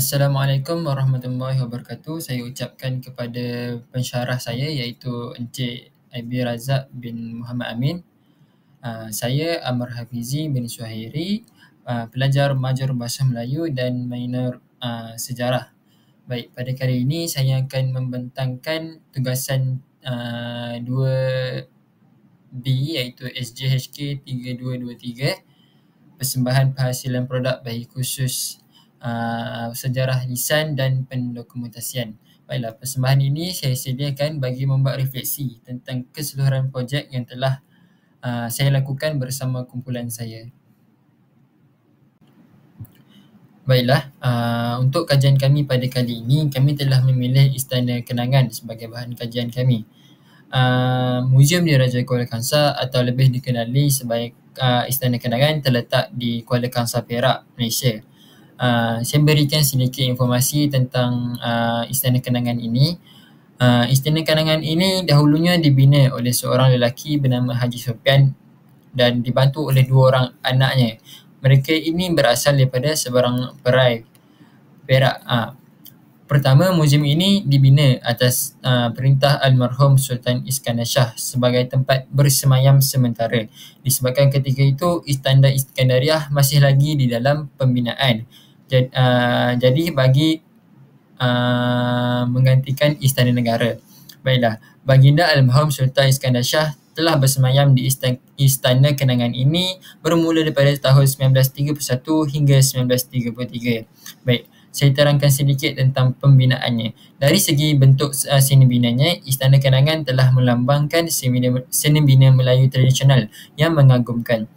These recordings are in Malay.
Assalamualaikum warahmatullahi wabarakatuh. Saya ucapkan kepada pensyarah saya iaitu Encik Abi Razak bin Muhammad Amin. Saya Amar Hafizi bin Suhairi, pelajar major Bahasa Melayu dan minor Sejarah. Baik, pada kali ini saya akan membentangkan tugasan 2B iaitu SJHK 3223, persembahan penghasilan produk bagi khusus sejarah lisan dan pendokumentasian. Baiklah, persembahan ini saya sediakan bagi membuat refleksi tentang keseluruhan projek yang telah saya lakukan bersama kumpulan saya. Baiklah, untuk kajian kami pada kali ini, kami telah memilih Istana Kenangan sebagai bahan kajian kami. Muzium Diraja Kuala Kangsar atau lebih dikenali sebagai Istana Kenangan terletak di Kuala Kangsar, Perak, Malaysia. Saya berikan sedikit informasi tentang Istana Kenangan ini. Istana Kenangan ini dahulunya dibina oleh seorang lelaki bernama Haji Sofian dan dibantu oleh dua orang anaknya. Mereka ini berasal daripada sebarang Perai, Perak. Pertama, muzium ini dibina atas perintah almarhum Sultan Iskandar Shah sebagai tempat bersemayam sementara. Disebabkan ketika itu Istana Iskandariah masih lagi di dalam pembinaan. Jadi bagi menggantikan Istana Negara. Baiklah, baginda almarhum Sultan Iskandar Shah telah bersemayam di Istana Kenangan ini bermula daripada tahun 1931 hingga 1933. Baik, saya terangkan sedikit tentang pembinaannya. Dari segi bentuk seni binanya, Istana Kenangan telah melambangkan seni bina Melayu tradisional yang mengagumkan.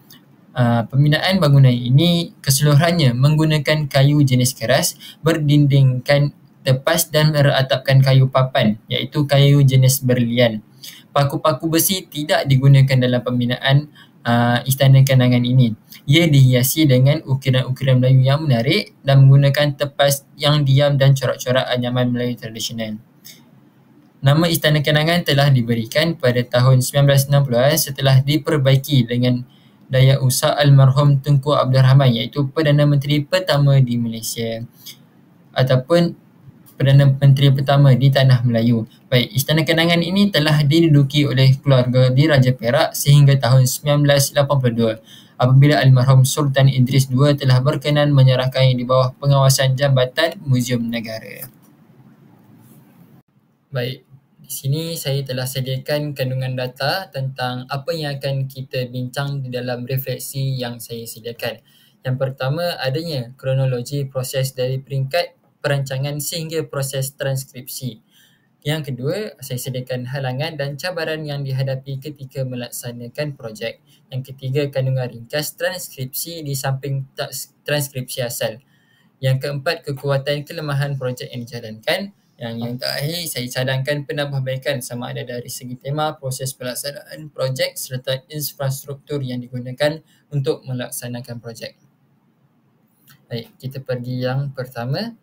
Pembinaan bangunan ini keseluruhannya menggunakan kayu jenis keras, berdindingkan tepas dan beratapkan kayu papan iaitu kayu jenis berlian. Paku-paku besi tidak digunakan dalam pembinaan Istana Kenangan ini. Ia dihiasi dengan ukiran-ukiran Melayu yang menarik dan menggunakan tepas yang diam dan corak-corak anyaman Melayu tradisional. Nama Istana Kenangan telah diberikan pada tahun 1960-an setelah diperbaiki dengan daya usaha almarhum Tunku Abdul Rahman iaitu Perdana Menteri pertama di Malaysia ataupun Perdana Menteri pertama di Tanah Melayu. Baik, Istana Kenangan ini telah diduduki oleh keluarga Diraja Perak sehingga tahun 1982 apabila almarhum Sultan Idris II telah berkenan menyerahkannya di bawah pengawasan Jabatan Muzium Negara. Baik, di sini saya telah sediakan kandungan data tentang apa yang akan kita bincang di dalam refleksi yang saya sediakan. Yang pertama, adanya kronologi proses dari peringkat perancangan sehingga proses transkripsi. Yang kedua, saya sediakan halangan dan cabaran yang dihadapi ketika melaksanakan projek. Yang ketiga, kandungan ringkas transkripsi di samping transkripsi asal. Yang keempat, kekuatan kelemahan projek yang dijalankan. Yang terakhir, saya cadangkan penambahbaikan sama ada dari segi tema, proses pelaksanaan projek serta infrastruktur yang digunakan untuk melaksanakan projek. Baik, kita pergi yang pertama.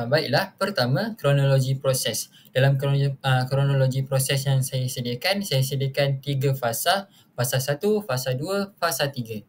Baiklah, pertama, kronologi proses. Dalam kronologi proses yang saya sediakan 3 fasa. Fasa 1, fasa 2, fasa 3.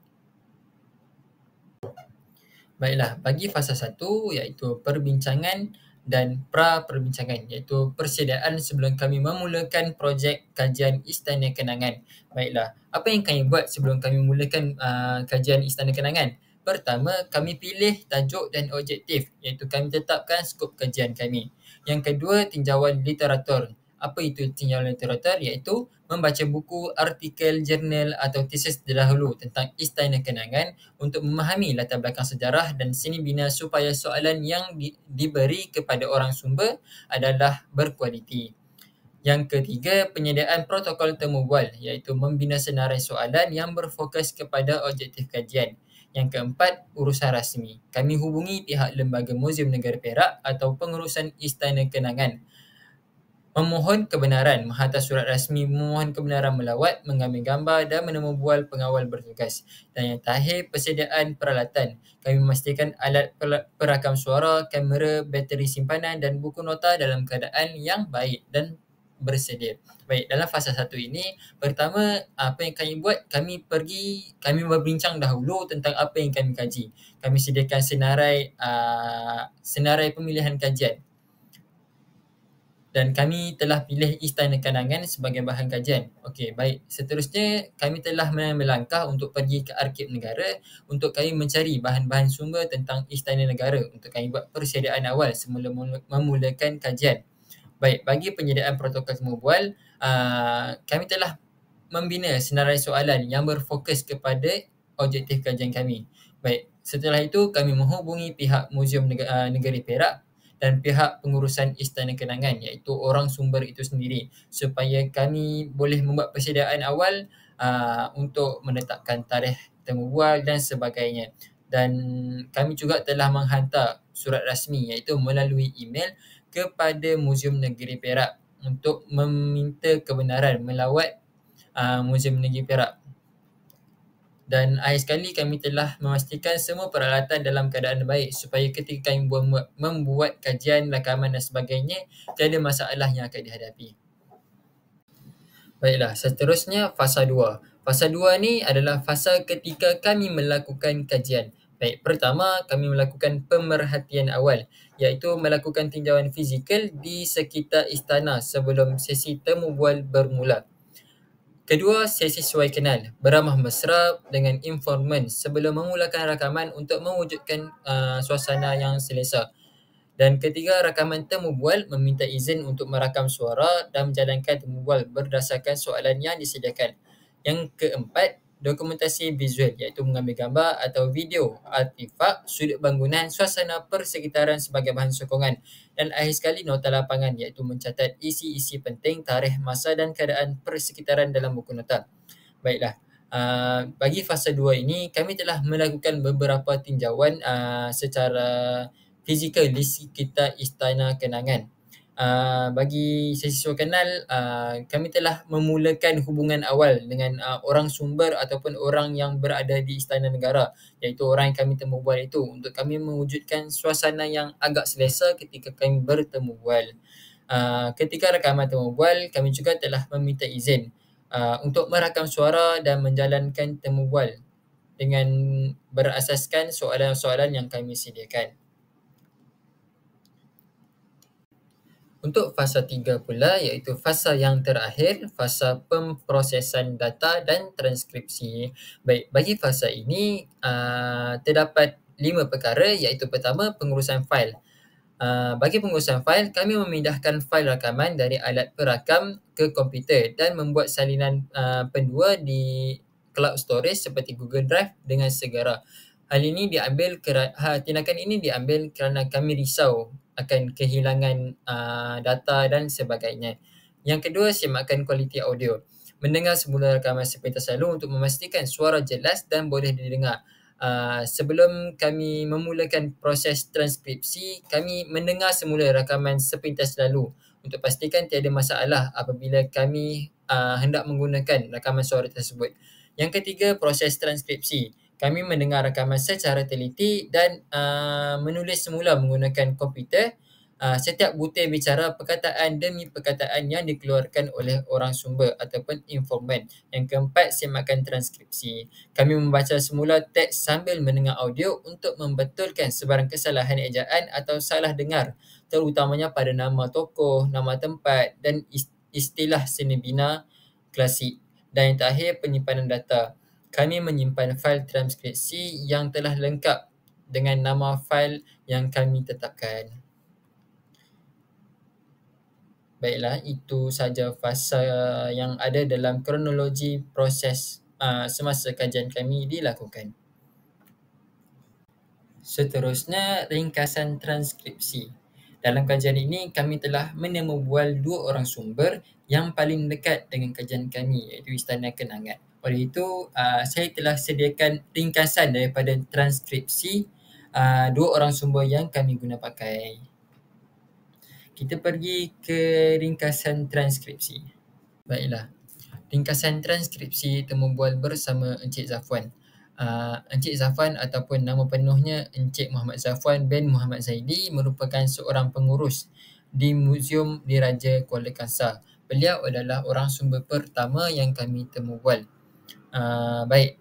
Baiklah, bagi fasa 1 iaitu perbincangan dan pra-perbincangan iaitu persediaan sebelum kami memulakan projek kajian Istana Kenangan. Baiklah, apa yang kami buat sebelum kami mulakan kajian Istana Kenangan? Pertama, kami pilih tajuk dan objektif iaitu kami tetapkan skop kajian kami. Yang kedua, tinjauan literatur. Apa itu tinjauan literatur? Iaitu membaca buku, artikel, jurnal atau tesis terdahulu tentang Istana Kenangan untuk memahami latar belakang sejarah dan seni bina supaya soalan yang diberi kepada orang sumber adalah berkualiti. Yang ketiga, penyediaan protokol temu bual iaitu membina senarai soalan yang berfokus kepada objektif kajian. Yang keempat, urusan rasmi. Kami hubungi pihak Lembaga Muzium Negara Perak atau pengurusan Istana Kenangan memohon kebenaran, menghantar surat rasmi memohon kebenaran melawat, mengambil gambar dan menemu bual pengawal bertugas. Dan yang terakhir, persediaan peralatan. Kami memastikan alat perakam suara, kamera, bateri simpanan dan buku nota dalam keadaan yang baik dan bersedia. Baik, dalam fasa 1 ini, pertama apa yang kami buat, kami berbincang dahulu tentang apa yang kami kaji. Kami sediakan senarai pemilihan kajian dan kami telah pilih Istana Kenangan sebagai bahan kajian. Okey, baik. Seterusnya, kami telah melangkah untuk pergi ke Arkib Negara untuk kami mencari bahan-bahan sumber tentang Istana Negara untuk kami buat persediaan awal sebelum memulakan kajian. Baik, bagi penyediaan protokol temu bual, kami telah membina senarai soalan yang berfokus kepada objektif kajian kami. Baik, setelah itu kami menghubungi pihak Muzium Negeri Perak dan pihak pengurusan Istana Kenangan, iaitu orang sumber itu sendiri, supaya kami boleh membuat persediaan awal untuk menetapkan tarikh temu bual dan sebagainya. Dan kami juga telah menghantar surat rasmi, iaitu melalui email kepada Muzium Negeri Perak untuk meminta kebenaran melawat Muzium Negeri Perak. Dan akhir sekali, kami telah memastikan semua peralatan dalam keadaan baik supaya ketika kami membuat kajian, rakaman dan sebagainya, tiada masalah yang akan dihadapi. Baiklah, seterusnya fasa 2. Fasa 2 ni adalah fasa ketika kami melakukan kajian. Baik, pertama kami melakukan pemerhatian awal, iaitu melakukan tinjauan fizikal di sekitar istana sebelum sesi temu bual bermula. Kedua, sesi suai kenal, beramah mesra dengan informan sebelum memulakan rakaman untuk mewujudkan suasana yang selesa. Dan ketiga, rakaman temu bual meminta izin untuk merakam suara dan menjalankan temu bual berdasarkan soalan yang disediakan. Yang keempat, dokumentasi visual, iaitu mengambil gambar atau video artifak, sudut bangunan, suasana persekitaran sebagai bahan sokongan. Dan akhir sekali, nota lapangan, iaitu mencatat isi-isi penting, tarikh, masa dan keadaan persekitaran dalam buku nota. Baiklah, bagi fasa 2 ini, kami telah melakukan beberapa tinjauan secara fizikal di sekitar Istana Kenangan. Bagi sesi suai kenal, kami telah memulakan hubungan awal dengan orang sumber ataupun orang yang berada di Istana Negara, iaitu orang yang kami temu bual itu, untuk kami mewujudkan suasana yang agak selesa ketika kami bertemu bual. Ketika rakaman temu bual, kami juga telah meminta izin untuk merakam suara dan menjalankan temu bual dengan berasaskan soalan-soalan yang kami sediakan. Untuk fasa 3 pula, iaitu fasa yang terakhir, fasa pemprosesan data dan transkripsi. Baik, bagi fasa ini terdapat 5 perkara, iaitu pertama, pengurusan fail. Bagi pengurusan fail, kami memindahkan fail rakaman dari alat perakam ke komputer dan membuat salinan pendua di cloud storage seperti Google Drive dengan segera. Tindakan ini diambil kerana kami risau akan kehilangan data dan sebagainya. Yang kedua, semakkan kualiti audio. Mendengar semula rakaman sepintas lalu untuk memastikan suara jelas dan boleh didengar. Sebelum kami memulakan proses transkripsi, kami mendengar semula rakaman sepintas lalu untuk pastikan tiada masalah apabila kami hendak menggunakan rakaman suara tersebut. Yang ketiga, proses transkripsi. Kami mendengar rakaman secara teliti dan menulis semula menggunakan komputer setiap butir bicara perkataan demi perkataan yang dikeluarkan oleh orang sumber ataupun informan. Yang keempat, semakan transkripsi. Kami membaca semula teks sambil mendengar audio untuk membetulkan sebarang kesalahan ejaan atau salah dengar, terutamanya pada nama tokoh, nama tempat dan istilah seni bina klasik. Dan yang terakhir, penyimpanan data. Kami menyimpan fail transkripsi yang telah lengkap dengan nama fail yang kami tetapkan. Baiklah, itu saja fasa yang ada dalam kronologi proses semasa kajian kami dilakukan. Seterusnya, ringkasan transkripsi. Dalam kajian ini, kami telah menemu bual 2 orang sumber yang paling dekat dengan kajian kami, iaitu Istana Kenangan. Oleh itu, saya telah sediakan ringkasan daripada transkripsi 2 orang sumber yang kami guna pakai. Kita pergi ke ringkasan transkripsi. Baiklah, ringkasan transkripsi temu bual bersama Encik Zafwan. Encik Zafwan ataupun nama penuhnya Encik Muhammad Zafwan bin Muhammad Zaidi merupakan seorang pengurus di Muzium Diraja Kuala Kangsar. Beliau adalah orang sumber pertama yang kami temu bual. Baik,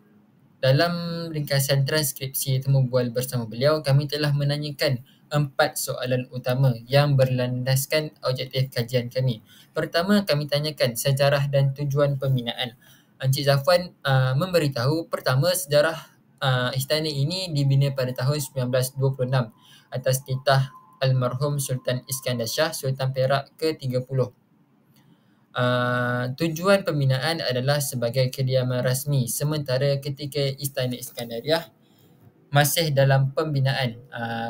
dalam ringkasan transkripsi temu bual bersama beliau, kami telah menanyakan 4 soalan utama yang berlandaskan objektif kajian kami. Pertama, kami tanyakan sejarah dan tujuan pembinaan. Encik Zafwan memberitahu pertama sejarah istana ini dibina pada tahun 1926 atas titah almarhum Sultan Iskandar Shah, Sultan Perak ke-30. Tujuan pembinaan adalah sebagai kediaman rasmi, sementara ketika Istana Iskandariah masih dalam pembinaan.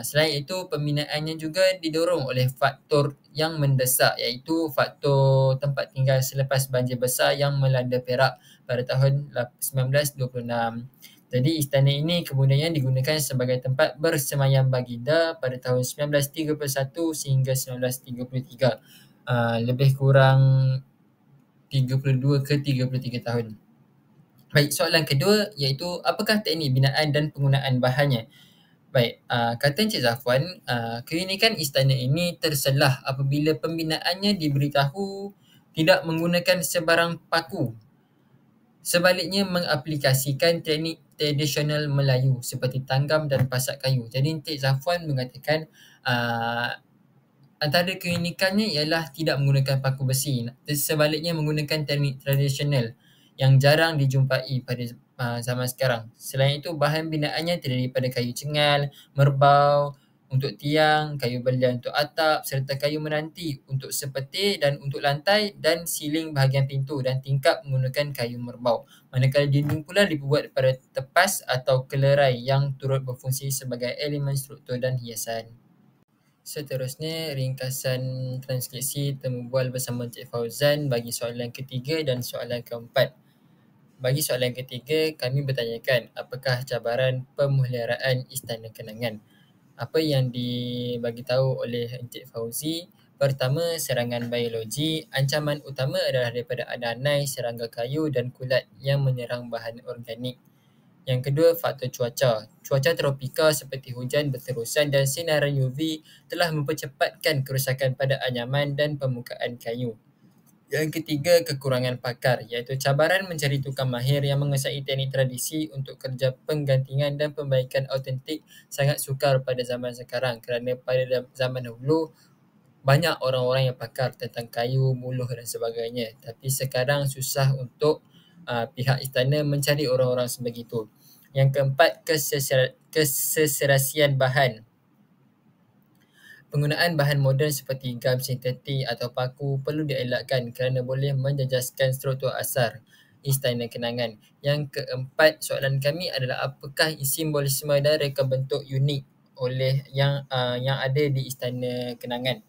Selain itu, pembinaannya juga didorong oleh faktor yang mendesak, iaitu faktor tempat tinggal selepas banjir besar yang melanda Perak pada tahun 1926. Jadi istana ini kemudiannya digunakan sebagai tempat bersemayam baginda pada tahun 1931 sehingga 1933. Lebih kurang 32 ke 33 tahun. Baik, soalan kedua iaitu apakah teknik binaan dan penggunaan bahannya? Baik, kata Encik Zafwan, keunikan istana ini terselah apabila pembinaannya diberitahu tidak menggunakan sebarang paku. Sebaliknya mengaplikasikan teknik tradisional Melayu seperti tanggam dan pasak kayu. Jadi Encik Zafwan mengatakan antara keunikannya ialah tidak menggunakan paku besi, sebaliknya menggunakan teknik tradisional yang jarang dijumpai pada zaman sekarang. Selain itu, bahan binaannya terdiri daripada kayu cengal, merbau untuk tiang, kayu belian untuk atap serta kayu menanti untuk sepetir dan untuk lantai, dan siling bahagian pintu dan tingkap menggunakan kayu merbau. Manakala dinding pula dibuat daripada tepas atau kelerai yang turut berfungsi sebagai elemen struktur dan hiasan. Seterusnya, ringkasan transkripsi temu bual bersama Encik Fauzan bagi soalan ketiga dan soalan keempat. Bagi soalan ketiga, kami bertanyakan apakah cabaran pemeliharaan Istana Kenangan. Apa yang dibagi tahu oleh Encik Fauzi, pertama, serangan biologi. Ancaman utama adalah daripada adanai, serangga kayu dan kulat yang menyerang bahan organik. Yang kedua, faktor cuaca. Cuaca tropika seperti hujan berterusan dan sinaran UV telah mempercepatkan kerosakan pada anyaman dan permukaan kayu. Yang ketiga, kekurangan pakar, iaitu cabaran mencari tukang mahir yang menguasai teknik tradisi untuk kerja penggantingan dan perbaikan autentik sangat sukar pada zaman sekarang, kerana pada zaman dahulu banyak orang-orang yang pakar tentang kayu, muluh dan sebagainya. Tapi sekarang susah untuk pihak istana mencari orang-orang sebegitu. Yang keempat, keseserasian bahan. Penggunaan bahan moden seperti gam sintetik atau paku perlu dielakkan kerana boleh menjejaskan struktur asar Istana Kenangan. Yang keempat, soalan kami adalah apakah simbolisme dan reka bentuk unik oleh yang ada di Istana Kenangan.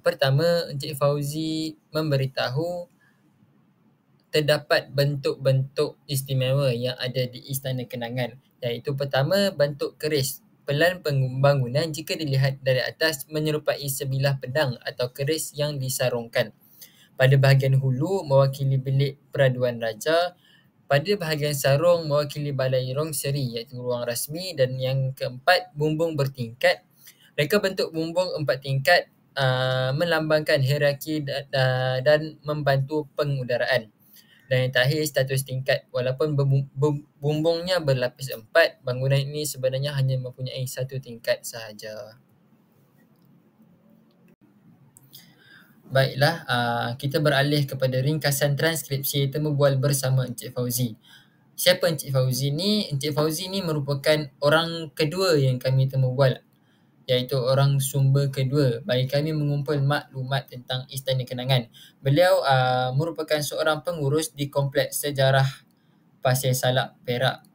Pertama, Encik Fauzi memberitahu terdapat bentuk-bentuk istimewa yang ada di Istana Kenangan, iaitu pertama, bentuk keris. Pelan pembangunan jika dilihat dari atas menyerupai sebilah pedang atau keris yang disarungkan. Pada bahagian hulu mewakili bilik peraduan raja, pada bahagian sarung mewakili balai rong seri iaitu ruang rasmi, dan yang keempat, bumbung bertingkat. Reka bentuk bumbung 4 tingkat melambangkan hierarki dan membantu pengudaraan. Dan yang terakhir, status tingkat. Walaupun bumbungnya berlapis 4, bangunan ini sebenarnya hanya mempunyai 1 tingkat sahaja. Baiklah, kita beralih kepada ringkasan transkripsi temu bual bersama Encik Fauzi. Siapa Encik Fauzi ni? Encik Fauzi ni merupakan orang kedua yang kami temu bual, iaitu orang sumber kedua bagi kami mengumpul maklumat tentang Istana Kenangan. Beliau merupakan seorang pengurus di Kompleks Sejarah Pasir Salak, Perak,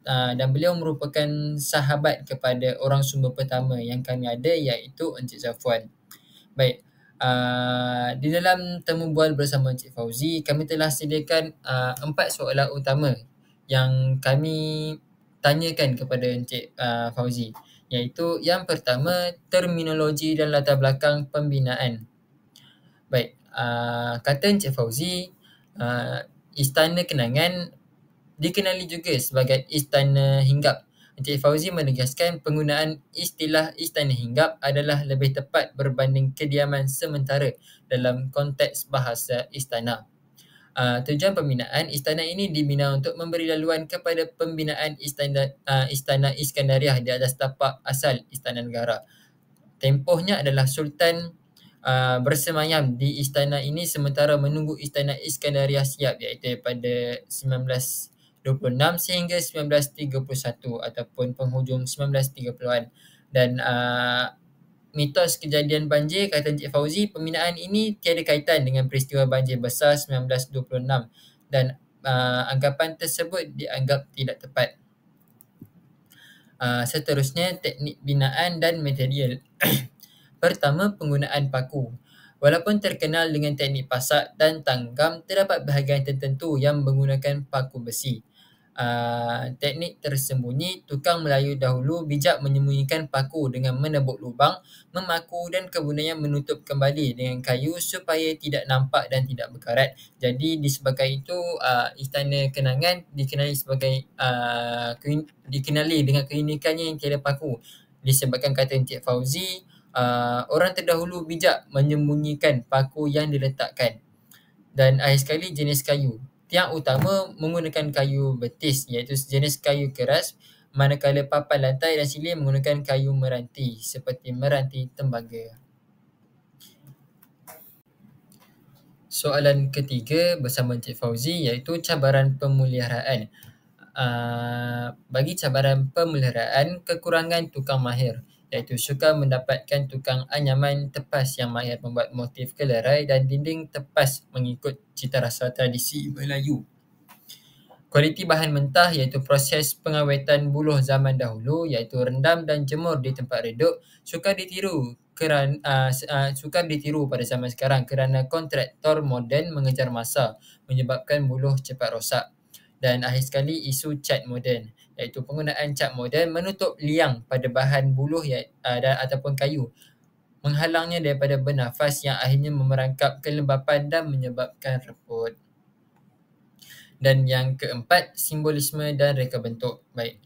dan beliau merupakan sahabat kepada orang sumber pertama yang kami ada, iaitu Encik Zafwan. Baik, di dalam temu bual bersama Encik Fauzi, kami telah sediakan 4 soalan utama yang kami tanyakan kepada Encik Fauzi, iaitu yang pertama, terminologi dan latar belakang pembinaan. Baik, kata Encik Fauzi, Istana Kenangan dikenali juga sebagai Istana Hinggap Encik Fauzi menegaskan penggunaan istilah Istana Hinggap adalah lebih tepat berbanding kediaman sementara dalam konteks bahasa istana. Tujuan pembinaan istana ini dibina untuk memberi laluan kepada pembinaan Istana Iskandariah di atas tapak asal Istana Negara. Tempohnya adalah Sultan bersemayam di istana ini sementara menunggu Istana Iskandariah siap, iaitu pada 1926 sehingga 1931 ataupun penghujung 1930-an. Dan mitos kejadian banjir, kata Encik Fauzi, pembinaan ini tiada kaitan dengan peristiwa banjir besar 1926 dan anggapan tersebut dianggap tidak tepat. Seterusnya, teknik binaan dan material. Pertama, penggunaan paku. Walaupun terkenal dengan teknik pasak dan tanggam, terdapat bahagian tertentu yang menggunakan paku besi. Teknik tersembunyi, tukang Melayu dahulu bijak menyembunyikan paku dengan menebuk lubang, memaku dan kemudian menutup kembali dengan kayu supaya tidak nampak dan tidak berkarat. Jadi disebabkan itu Istana Kenangan dikenali dengan keunikannya yang tiada paku. Disebabkan kata Encik Fauzi, orang terdahulu bijak menyembunyikan paku yang diletakkan. Dan akhir sekali, jenis kayu. Tiang utama menggunakan kayu betis, iaitu jenis kayu keras, manakala papan lantai dan siling menggunakan kayu meranti seperti meranti tembaga. Soalan ketiga bersama Encik Fauzi iaitu cabaran pemeliharaan. Bagi cabaran pemeliharaan, kekurangan tukang mahir, iaitu sukar mendapatkan tukang anyaman tepas yang mahir membuat motif kelerai dan dinding tepas mengikut cita rasa tradisi Melayu. Kualiti bahan mentah iaitu proses pengawetan buluh zaman dahulu iaitu rendam dan jemur di tempat redup sukar ditiru pada zaman sekarang kerana kontraktor moden mengejar masa menyebabkan buluh cepat rosak. Dan akhir sekali, isu cat moden iaitu penggunaan cat moden menutup liang pada bahan buluh ataupun kayu, menghalangnya daripada bernafas yang akhirnya memerangkap kelembapan dan menyebabkan reput. Dan yang keempat, simbolisme dan reka bentuk. Baik,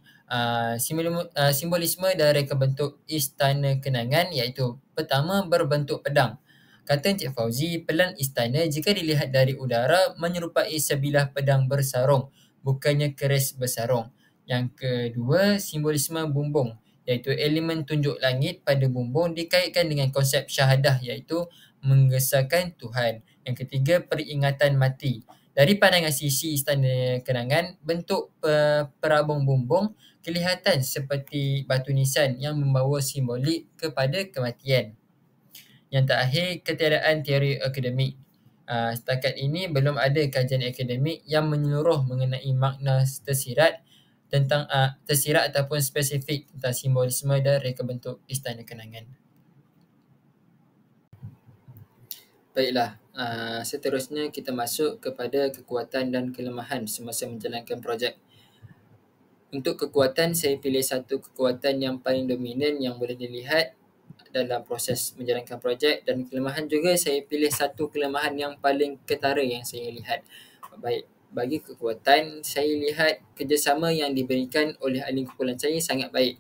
simbolisme dan reka bentuk Istana Kenangan iaitu pertama, berbentuk pedang. Kata Encik Fauzi, pelan istana jika dilihat dari udara menyerupai sebilah pedang bersarung, bukannya keris bersarung. Yang kedua, simbolisme bumbung iaitu elemen tunjuk langit pada bumbung dikaitkan dengan konsep syahadah iaitu mengesahkan Tuhan. Yang ketiga, peringatan mati. Dari pandangan sisi Istana Kenangan, bentuk perabung bumbung kelihatan seperti batu nisan yang membawa simbolik kepada kematian. Yang terakhir, ketiadaan teori akademik. Setakat ini belum ada kajian akademik yang menyeluruh mengenai makna tersirat ataupun spesifik tentang simbolisme dan reka bentuk Istana Kenangan. Baiklah, seterusnya kita masuk kepada kekuatan dan kelemahan semasa menjalankan projek. Untuk kekuatan, saya pilih satu kekuatan yang paling dominan yang boleh dilihat dalam proses menjalankan projek, dan kelemahan juga saya pilih satu kelemahan yang paling ketara yang saya lihat. Baik, bagi kekuatan, saya lihat kerjasama yang diberikan oleh ahli kumpulan saya sangat baik.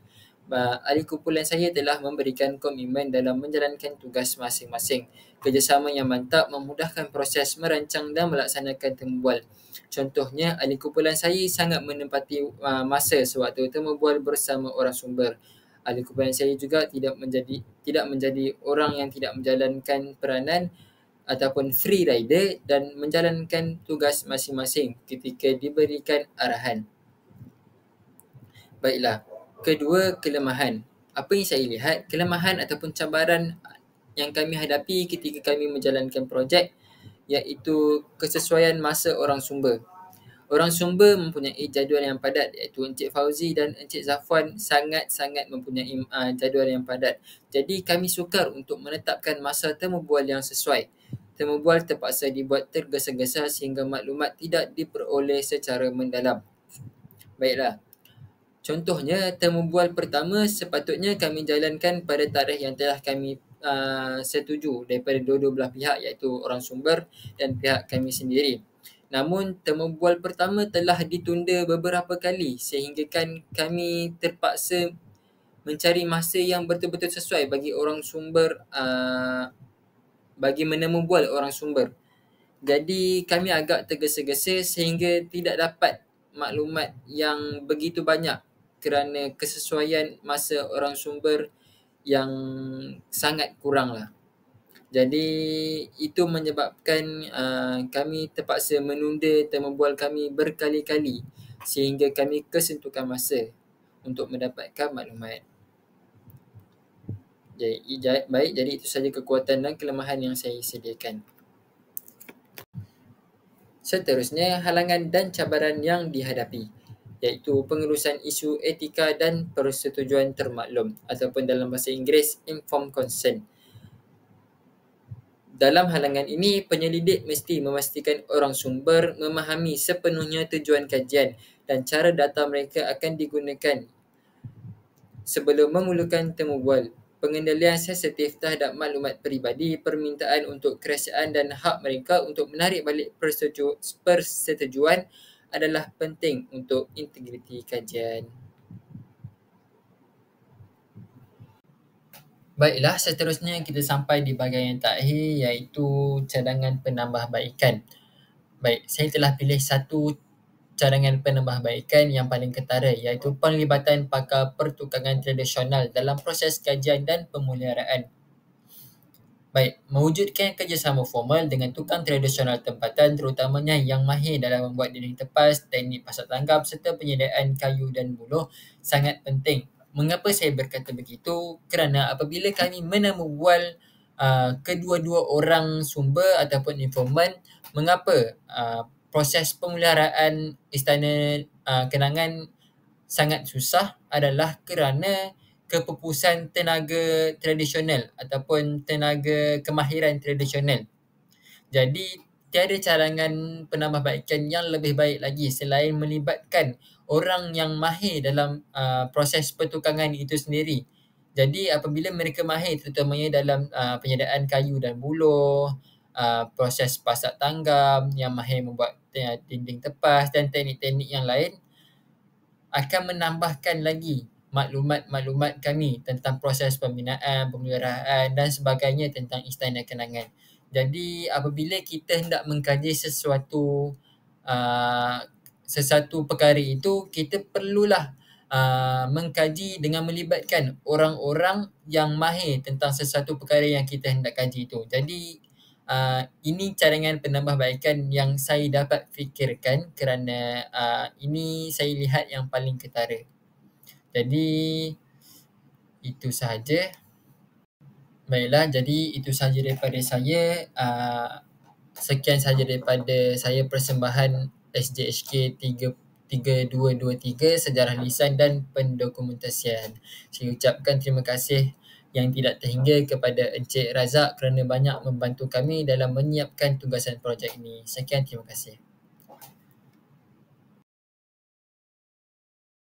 Ahli kumpulan saya telah memberikan komitmen dalam menjalankan tugas masing-masing. Kerjasama yang mantap memudahkan proses merancang dan melaksanakan temu bual. Contohnya, ahli kumpulan saya sangat menempati masa sewaktu temu bual bersama orang sumber. Ahli kumpulan saya juga tidak menjadi orang yang tidak menjalankan peranan ataupun free rider dan menjalankan tugas masing-masing ketika diberikan arahan. Baiklah, kedua, kelemahan. Apa yang saya lihat, kelemahan ataupun cabaran yang kami hadapi ketika kami menjalankan projek iaitu kesesuaian masa orang sumber. Orang sumber mempunyai jadual yang padat iaitu Encik Fauzi dan Encik Zafwan sangat-sangat mempunyai jadual yang padat. Jadi kami sukar untuk menetapkan masa temu bual yang sesuai. Temu bual terpaksa dibuat tergesa-gesa sehingga maklumat tidak diperoleh secara mendalam. Baiklah, contohnya temu bual pertama sepatutnya kami jalankan pada tarikh yang telah kami setuju daripada dua-dua belah pihak iaitu orang sumber dan pihak kami sendiri. Namun temubual pertama telah ditunda beberapa kali sehingga kami terpaksa mencari masa yang betul-betul sesuai bagi orang sumber bagi menemu bual orang sumber. Jadi kami agak tergesa-gesa sehingga tidak dapat maklumat yang begitu banyak kerana kesesuaian masa orang sumber yang sangat kurang lah. Jadi itu menyebabkan kami terpaksa menunda temubual kami berkali-kali sehingga kami kesentukan masa untuk mendapatkan maklumat. Baik, jadi itu sahaja kekuatan dan kelemahan yang saya sediakan. Seterusnya, halangan dan cabaran yang dihadapi, iaitu pengurusan isu etika dan persetujuan termaklum ataupun dalam bahasa Inggeris informed consent. Dalam halangan ini, penyelidik mesti memastikan orang sumber memahami sepenuhnya tujuan kajian dan cara data mereka akan digunakan sebelum memulakan temubual. Pengendalian sensitif terhadap maklumat peribadi, permintaan untuk kerahsiaan dan hak mereka untuk menarik balik persetujuan adalah penting untuk integriti kajian. Baiklah, seterusnya kita sampai di bahagian yang terakhir iaitu cadangan penambahbaikan. Baik, saya telah pilih satu cadangan penambahbaikan yang paling ketara iaitu penglibatan pakar pertukangan tradisional dalam proses kajian dan pemeliharaan. Baik, mewujudkan kerjasama formal dengan tukang tradisional tempatan terutamanya yang mahir dalam membuat dinding tepas, teknik pasak tanggap serta penyediaan kayu dan buluh sangat penting. Mengapa saya berkata begitu? Kerana apabila kami menemubual kedua-dua orang sumber ataupun informan, mengapa proses pemeliharaan Istana Kenangan sangat susah adalah kerana kepupusan tenaga tradisional ataupun tenaga kemahiran tradisional. Jadi tiada cadangan penambahbaikan yang lebih baik lagi selain melibatkan orang yang mahir dalam proses pertukangan itu sendiri. Jadi apabila mereka mahir terutamanya dalam penyediaan kayu dan buluh, proses pasak tanggam, yang mahir membuat dinding tepas dan teknik-teknik yang lain, akan menambahkan lagi maklumat-maklumat kami tentang proses pembinaan, pemeliharaan dan sebagainya tentang Istana Kenangan. Jadi apabila kita hendak mengkaji sesuatu perkara itu, kita perlulah mengkaji dengan melibatkan orang-orang yang mahir tentang sesuatu perkara yang kita hendak kaji itu. Jadi ini cadangan penambahbaikan yang saya dapat fikirkan kerana ini saya lihat yang paling ketara. Jadi itu sahaja. Baiklah, jadi itu sahaja daripada saya. Sekian sahaja daripada saya persembahan SJHK 3223 Sejarah Lisan dan Pendokumentasian. Saya ucapkan terima kasih yang tidak terhingga kepada Encik Razak kerana banyak membantu kami dalam menyiapkan tugasan projek ini. Sekian, terima kasih.